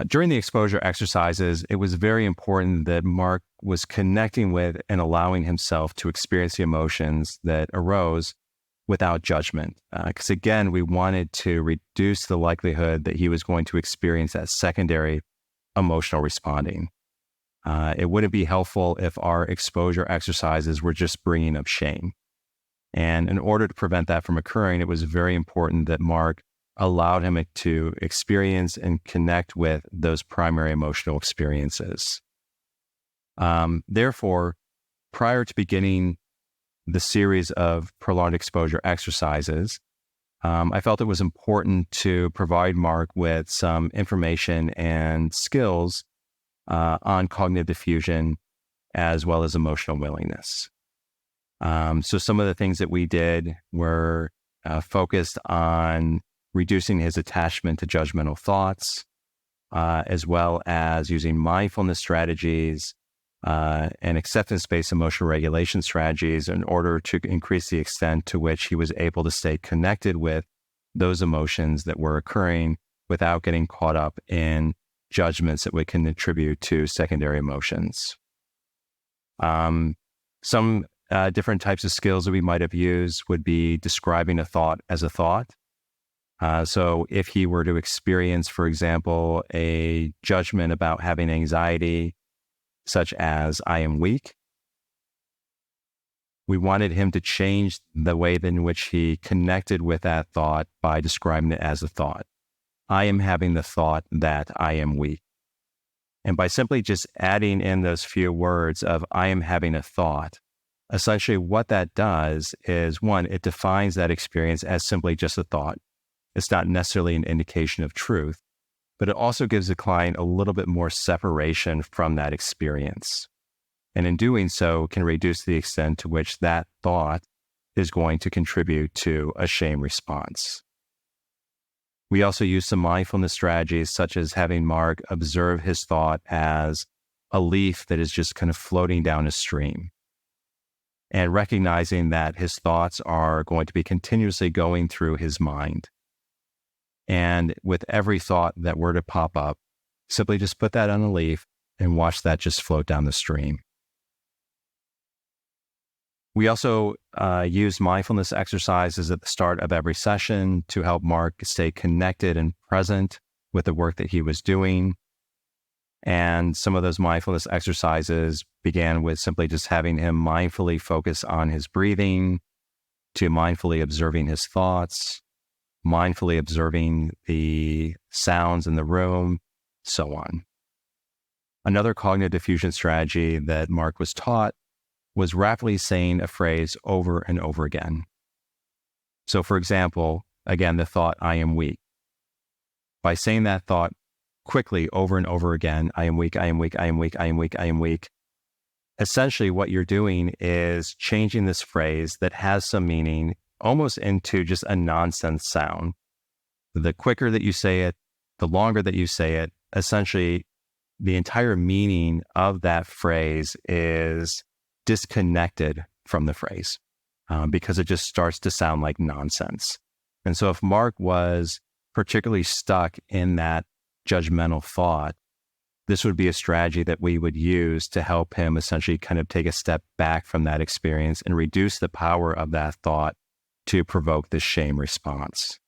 During the exposure exercises, it was very important that Mark was connecting with and allowing himself to experience the emotions that arose without judgment. Because again, we wanted to reduce the likelihood that he was going to experience that secondary emotional responding. It wouldn't be helpful if our exposure exercises were just bringing up shame. And in order to prevent that from occurring, it was very important that Mark allowed him to experience and connect with those primary emotional experiences. Therefore, prior to beginning the series of prolonged exposure exercises, I felt it was important to provide Mark with some information and skills on cognitive diffusion as well as emotional willingness. So some of the things that we did were focused on reducing his attachment to judgmental thoughts, as well as using mindfulness strategies and acceptance-based emotional regulation strategies in order to increase the extent to which he was able to stay connected with those emotions that were occurring without getting caught up in judgments that would contribute to secondary emotions. Some different types of skills that we might have used would be describing a thought as a thought. So if he were to experience, for example, a judgment about having anxiety, such as I am weak, we wanted him to change the way in which he connected with that thought by describing it as a thought. I am having the thought that I am weak. And by simply just adding in those few words of I am having a thought, essentially what that does is, one, it defines that experience as simply just a thought. It's not necessarily an indication of truth, but it also gives the client a little bit more separation from that experience. And in doing so, can reduce the extent to which that thought is going to contribute to a shame response. We also use some mindfulness strategies, such as having Mark observe his thought as a leaf that is just kind of floating down a stream, and recognizing that his thoughts are going to be continuously going through his mind. And with every thought that were to pop up, simply just put that on a leaf and watch that just float down the stream. We also use mindfulness exercises at the start of every session to help Mark stay connected and present with the work that he was doing. And some of those mindfulness exercises began with simply just having him mindfully focus on his breathing, to mindfully observing his thoughts, mindfully observing the sounds in the room, so on. Another cognitive diffusion strategy that Mark was taught was rapidly saying a phrase over and over again. So for example, again, the thought, I am weak. By saying that thought quickly over and over again, I am weak, I am weak, I am weak, I am weak, I am weak. Essentially what you're doing is changing this phrase that has some meaning almost into just a nonsense sound. The quicker that you say it, the longer that you say it, essentially the entire meaning of that phrase is disconnected from the phrase because it just starts to sound like nonsense. And so if Mark was particularly stuck in that judgmental thought, this would be a strategy that we would use to help him essentially kind of take a step back from that experience and reduce the power of that thought to provoke this shame response.